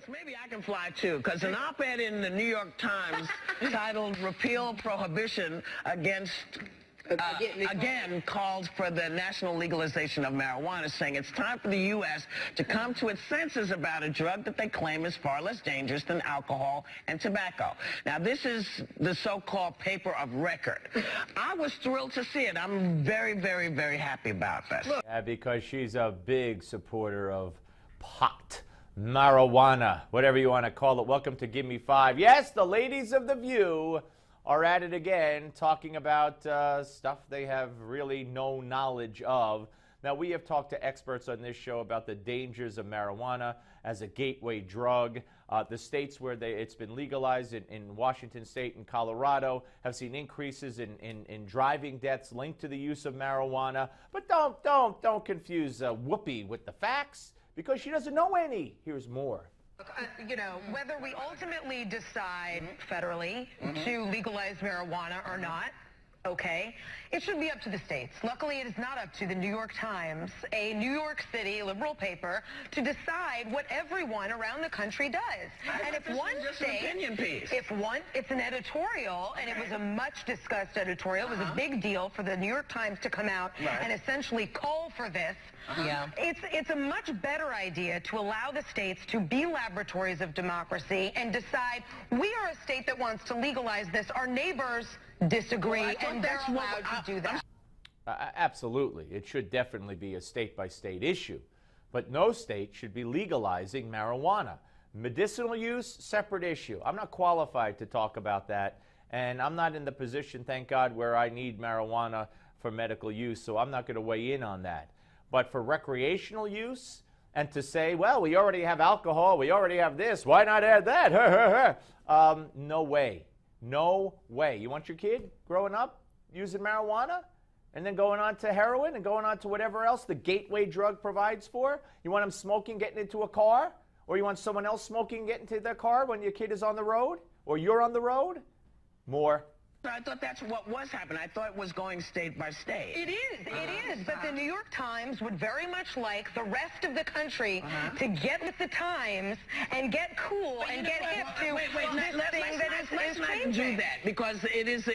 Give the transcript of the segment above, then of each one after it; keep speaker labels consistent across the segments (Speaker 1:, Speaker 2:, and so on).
Speaker 1: maybe I can fly too, because an op-ed in the New York Times titled "Repeal Prohibition Against." Again, called for the national legalization of marijuana, saying it's time for the U.S. to come to its senses about a drug that they claim is far less dangerous than alcohol and tobacco. Now, this is the so-called paper of record. I was thrilled to see it. I'm very, very, very happy about this.
Speaker 2: Yeah, because she's a big supporter of pot, marijuana, whatever you want to call it. Welcome to Give Me Five. Yes, the ladies of The View are at it again, talking about stuff they have really no knowledge of. Now, we have talked to experts on this show about the dangers of marijuana as a gateway drug. The states where it's been legalized in Washington State and Colorado have seen increases in driving deaths linked to the use of marijuana. But don't confuse Whoopi with the facts, because she doesn't know any. Here's more.
Speaker 3: Whether we ultimately decide federally to legalize marijuana or not, okay, it should be up to the states. Luckily, it is not up to the New York Times, a New York City liberal paper, to decide what everyone around the country does.
Speaker 1: And if one state,
Speaker 3: it's an editorial, and it was a much discussed editorial. It was a big deal for the New York Times to come out and essentially call for this. It's a much better idea to allow the states to be laboratories of democracy and decide, we are a state that wants to legalize this. Our neighbors disagree, and they're allowed to do that.
Speaker 2: Absolutely. It should definitely be a state-by-state issue. But no state should be legalizing marijuana. Medicinal use, separate issue. I'm not qualified to talk about that, and I'm not in the position, thank God, where I need marijuana for medical use, so I'm not going to weigh in on that. But for recreational use, and to say, well, we already have alcohol, we already have this, why not add that? No way. No way. You want your kid growing up using marijuana and then going on to heroin and going on to whatever else the gateway drug provides for? You want them smoking, getting into a car? Or you want someone else smoking, getting into their car when your kid is on the road? Or you're on the road? More.
Speaker 1: I thought that's what was happening. I thought it was going state by state.
Speaker 3: It is. But the New York Times would very much like the rest of the country to get with the times and get cool and get hip to this thing that is
Speaker 1: not do that, because it is.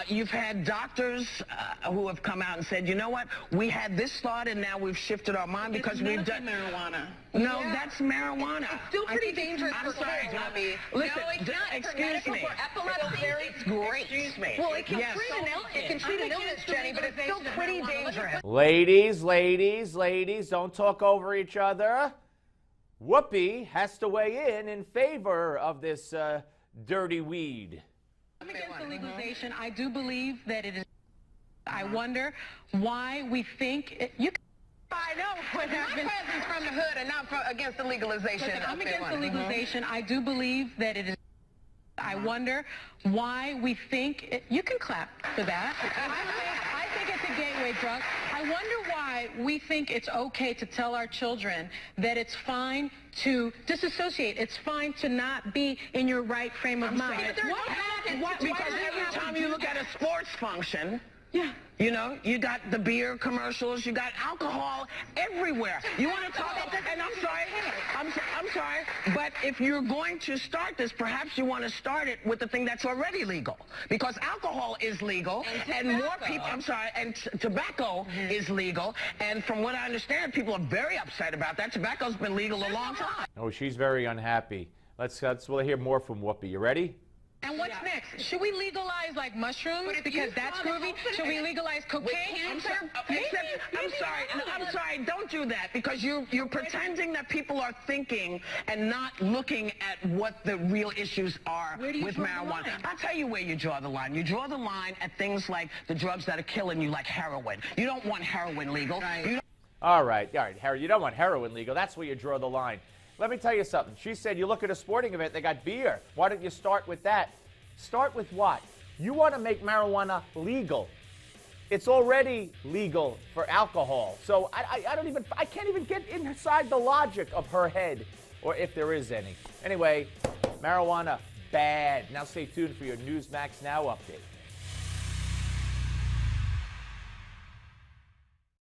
Speaker 1: You've had doctors who have come out and said, you know what, we had this thought and now we've shifted our mind because we've done
Speaker 3: marijuana.
Speaker 1: No, that's marijuana.
Speaker 3: It's still pretty dangerous.
Speaker 1: I'm sorry, Bobby. Listen,
Speaker 3: no, it's not.
Speaker 1: Excuse me.
Speaker 3: For epilepsy, it's great.
Speaker 1: Excuse me.
Speaker 3: Well, it can treat an illness, Jenny, but it's still pretty dangerous.
Speaker 2: Ladies, don't talk over each other. Whoopi has to weigh in favor of this dirty weed.
Speaker 4: I'm against the legalization. I do believe that it is. I wonder why we think you can.
Speaker 3: I know, when my presence from the hood and not against the legalization.
Speaker 4: Listen, I'm against the legalization. I do believe that it is. I wonder why we think you can clap for that. I think it's a gateway drug. I wonder why we think it's okay to tell our children that it's fine to disassociate. It's fine to not be in your right frame of mind.
Speaker 1: Because every time you look at a sports function,
Speaker 4: yeah.
Speaker 1: You know, you got the beer commercials, you got alcohol everywhere. You want to talk about that? And I'm sorry, but if you're going to start this, perhaps you want to start it with the thing that's already legal. Because alcohol is legal, and more people, and tobacco is legal. And from what I understand, people are very upset about that. Tobacco's been legal a long time.
Speaker 2: Oh, she's very unhappy. We'll hear more from Whoopi. You ready?
Speaker 4: And what's next? Should we legalize like mushrooms because that's groovy? Should we legalize cocaine?
Speaker 1: I'm sorry. Don't do that, because you're pretending that people are thinking and not looking at what the real issues are with marijuana. I'll tell you where you draw the line. You draw the line at things like the drugs that are killing you, like heroin. You don't want heroin legal.
Speaker 4: Right.
Speaker 2: All right, you don't want heroin legal. That's where you draw the line. Let me tell you something. She said, you look at a sporting event, they got beer. Why don't you start with that? Start with what? You want to make marijuana legal. It's already legal for alcohol. So I can't even get inside the logic of her head, or if there is any. Anyway, marijuana, bad. Now stay tuned for your Newsmax Now update.